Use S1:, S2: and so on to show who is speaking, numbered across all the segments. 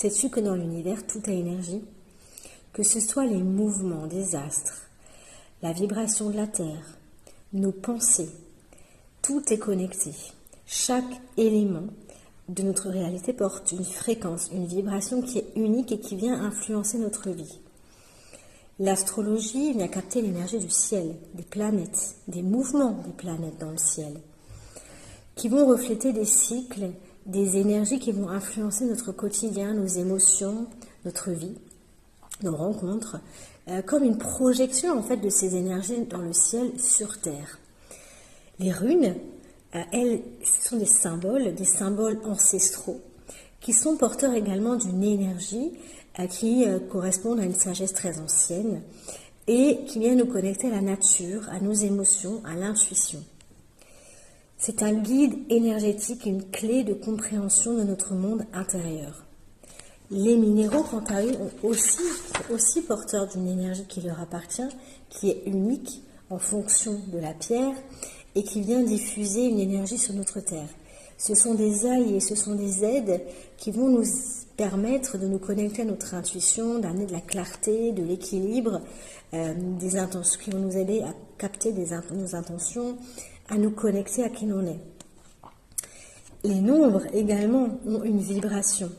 S1: Sais-tu que dans l'univers, tout a énergie? Que ce soit les mouvements des astres, la vibration de la Terre, nos pensées, tout est connecté. Chaque élément de notre réalité porte une fréquence, une vibration qui est unique et qui vient influencer notre vie. L'astrologie vient capter l'énergie du ciel, des planètes, des mouvements des planètes dans le ciel, qui vont refléter des cycles, des énergies qui vont influencer notre quotidien, nos émotions, notre vie, nos rencontres, comme une projection en fait de ces énergies dans le ciel sur Terre. Les runes, elles, sont des symboles ancestraux, qui sont porteurs également d'une énergie qui correspond à une sagesse très ancienne et qui vient nous connecter à la nature, à nos émotions, à l'intuition. C'est un guide énergétique, une clé de compréhension de notre monde intérieur. Les minéraux, quant à eux, sont aussi porteurs d'une énergie qui leur appartient, qui est unique en fonction de la pierre et qui vient diffuser une énergie sur notre terre. Ce sont des alliés, ce sont des aides qui vont nous permettre de nous connecter à notre intuition, d'amener de la clarté, de l'équilibre, des intentions qui vont nous aider à capter nos intentions, à nous connecter à qui l'on est. Les nombres également ont une vibration.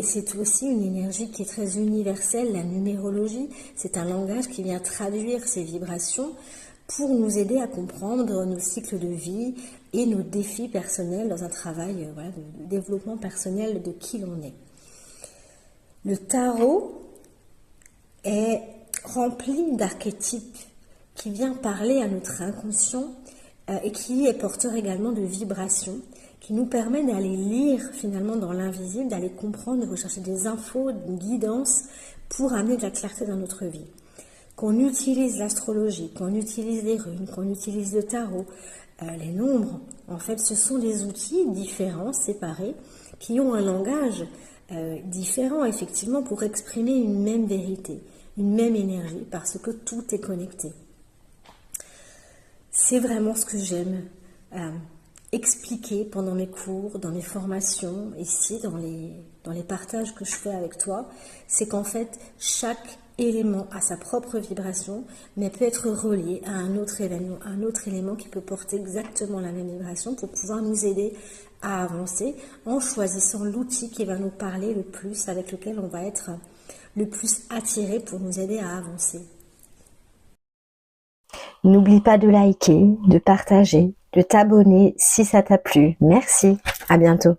S1: C'est aussi une énergie qui est très universelle, la numérologie. C'est un langage qui vient traduire ces vibrations pour nous aider à comprendre nos cycles de vie et nos défis personnels dans un travail de développement personnel de qui l'on est. Le tarot est rempli d'archétypes qui vient parler à notre inconscient et qui est porteur également de vibrations qui nous permet d'aller lire finalement dans l'invisible, d'aller comprendre, de rechercher des infos, une guidance pour amener de la clarté dans notre vie. Qu'on utilise l'astrologie, qu'on utilise les runes, qu'on utilise le tarot, les nombres, en fait, ce sont des outils différents, séparés, qui ont un langage différent, effectivement, pour exprimer une même vérité, une même énergie, parce que tout est connecté. C'est vraiment ce que j'aime expliquer pendant mes cours, dans mes formations, ici, dans les partages que je fais avec toi, c'est qu'en fait, chaque élément a sa propre vibration, mais peut être relié à un autre élément qui peut porter exactement la même vibration pour pouvoir nous aider à avancer en choisissant l'outil qui va nous parler le plus, avec lequel on va être le plus attiré pour nous aider à avancer.
S2: N'oublie pas de liker, de partager, de t'abonner si ça t'a plu. Merci, à bientôt.